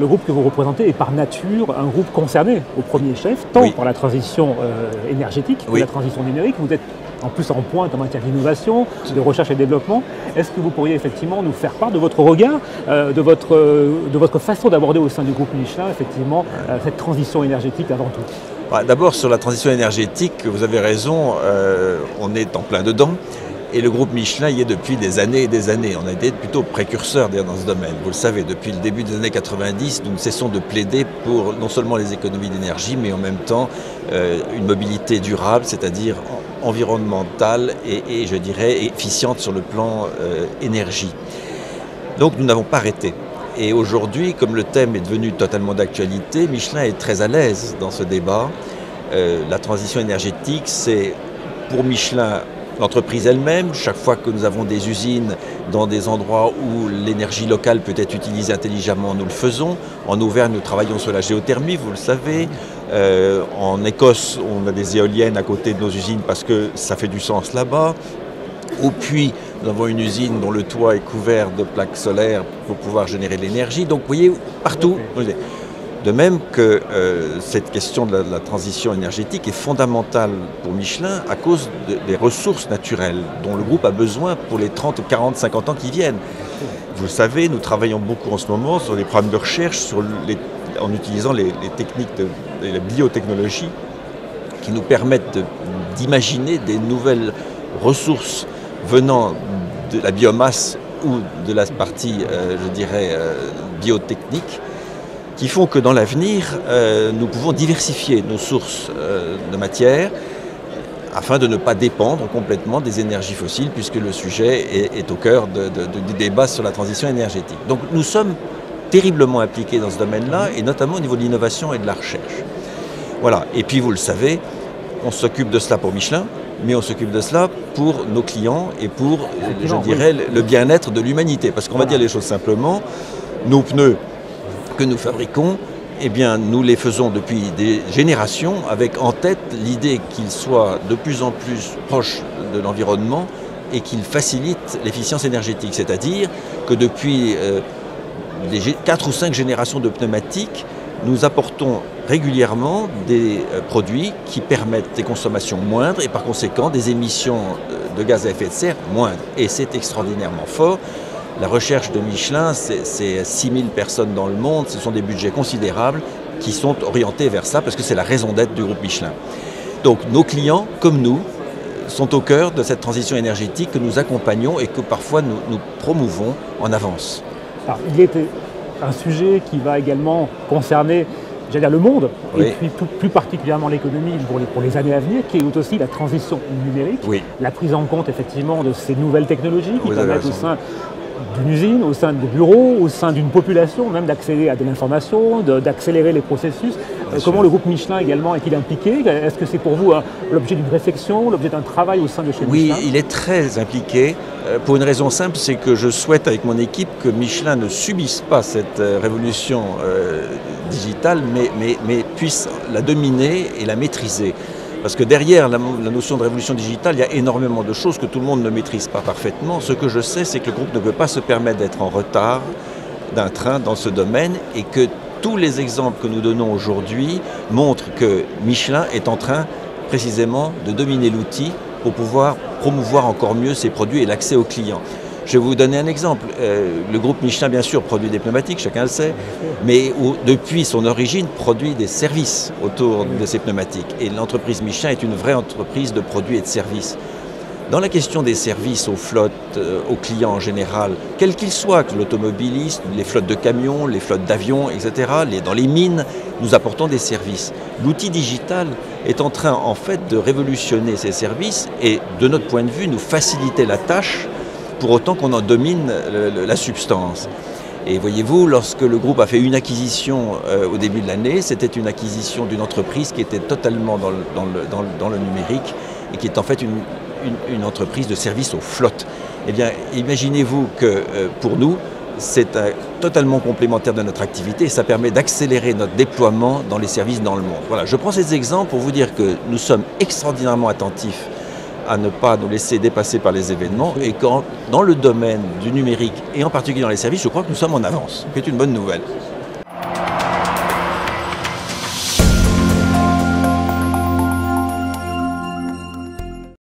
Le groupe que vous représentez est par nature un groupe concerné au premier chef, tant par la transition énergétique que la transition numérique. Vous êtes en plus en pointe en matière d'innovation, de recherche et développement. Est-ce que vous pourriez effectivement nous faire part de votre regard, de votre façon d'aborder au sein du groupe Michelin, effectivement, cette transition énergétique avant tout? D'abord, sur la transition énergétique, vous avez raison, on est en plein dedans. Et le groupe Michelin y est depuis des années et des années. On a été plutôt précurseurs dans ce domaine. Vous le savez, depuis le début des années 90, nous ne cessons de plaider pour non seulement les économies d'énergie, mais en même temps une mobilité durable, c'est-à-dire environnementale et je dirais efficiente sur le plan énergie. Donc nous n'avons pas arrêté. Et aujourd'hui, comme le thème est devenu totalement d'actualité, Michelin est très à l'aise dans ce débat. La transition énergétique, c'est pour Michelin l'entreprise elle-même. Chaque fois que nous avons des usines dans des endroits où l'énergie locale peut être utilisée intelligemment, nous le faisons. En Auvergne, nous travaillons sur la géothermie, vous le savez. En Écosse, on a des éoliennes à côté de nos usines parce que ça fait du sens là-bas. Au Puy, nous avons une usine dont le toit est couvert de plaques solaires pour pouvoir générer de l'énergie. Donc, vous voyez, partout. De même que cette question de la transition énergétique est fondamentale pour Michelin à cause des ressources naturelles dont le groupe a besoin pour les 30, 40, 50 ans qui viennent. Vous le savez, nous travaillons beaucoup en ce moment sur des programmes de recherche en utilisant les techniques de la biotechnologie qui nous permettent d'imaginer des nouvelles ressources venant de la biomasse ou de la partie, je dirais, biotechnique, qui font que dans l'avenir, nous pouvons diversifier nos sources de matière afin de ne pas dépendre complètement des énergies fossiles, puisque le sujet est au cœur du débat sur la transition énergétique. Donc nous sommes terriblement impliqués dans ce domaine-là, et notamment au niveau de l'innovation et de la recherche. Voilà. Et puis vous le savez, on s'occupe de cela pour Michelin, mais on s'occupe de cela pour nos clients et pour, je dirais, le bien-être de l'humanité. Parce qu'on va dire les choses simplement, nos pneus que nous fabriquons, eh bien, nous les faisons depuis des générations avec en tête l'idée qu'ils soient de plus en plus proches de l'environnement et qu'ils facilitent l'efficience énergétique. C'est-à-dire que depuis 4 ou 5 générations de pneumatiques, nous apportons régulièrement des produits qui permettent des consommations moindres et par conséquent des émissions de gaz à effet de serre moindres. Et c'est extraordinairement fort. La recherche de Michelin, c'est 6000 personnes dans le monde, ce sont des budgets considérables qui sont orientés vers ça parce que c'est la raison d'être du groupe Michelin. Donc nos clients, comme nous, sont au cœur de cette transition énergétique que nous accompagnons et que parfois nous promouvons en avance. Alors, il est un sujet qui va également concerner, j'allais dire, le monde, et puis plus particulièrement l'économie pour les années à venir, qui est aussi la transition numérique, la prise en compte effectivement de ces nouvelles technologies qui permettent au sein d'une usine, au sein de bureaux, au sein d'une population, même d'accéder à de l'information, d'accélérer les processus. Comment le groupe Michelin également est-il impliqué? Est-ce que c'est pour vous l'objet d'une réflexion, l'objet d'un travail au sein de chez Michelin? Oui, il est très impliqué. Pour une raison simple, c'est que je souhaite avec mon équipe que Michelin ne subisse pas cette révolution digitale, mais puisse la dominer et la maîtriser. Parce que derrière la notion de révolution digitale, il y a énormément de choses que tout le monde ne maîtrise pas parfaitement. Ce que je sais, c'est que le groupe ne peut pas se permettre d'être en retard d'un train dans ce domaine et que tous les exemples que nous donnons aujourd'hui montrent que Michelin est en train précisément de dominer l'outil pour pouvoir promouvoir encore mieux ses produits et l'accès aux clients. Je vais vous donner un exemple. Le groupe Michelin, bien sûr, produit des pneumatiques, chacun le sait, mais depuis son origine, produit des services autour de ces pneumatiques. Et l'entreprise Michelin est une vraie entreprise de produits et de services. Dans la question des services aux flottes, aux clients en général, quels qu'ils soient, que l'automobiliste, les flottes de camions, les flottes d'avions, etc., dans les mines, nous apportons des services. L'outil digital est en train, en fait, de révolutionner ces services et, de notre point de vue, nous faciliter la tâche pour autant qu'on en domine la substance. Et voyez-vous, lorsque le groupe a fait une acquisition au début de l'année, c'était une acquisition d'une entreprise qui était totalement dans le numérique et qui est en fait une entreprise de service aux flottes. Eh bien, imaginez-vous que pour nous, c'est totalement complémentaire de notre activité et ça permet d'accélérer notre déploiement dans les services dans le monde. Voilà, je prends ces exemples pour vous dire que nous sommes extraordinairement attentifs à ne pas nous laisser dépasser par les événements et quand, dans le domaine du numérique et en particulier dans les services, je crois que nous sommes en avance, ce qui est une bonne nouvelle.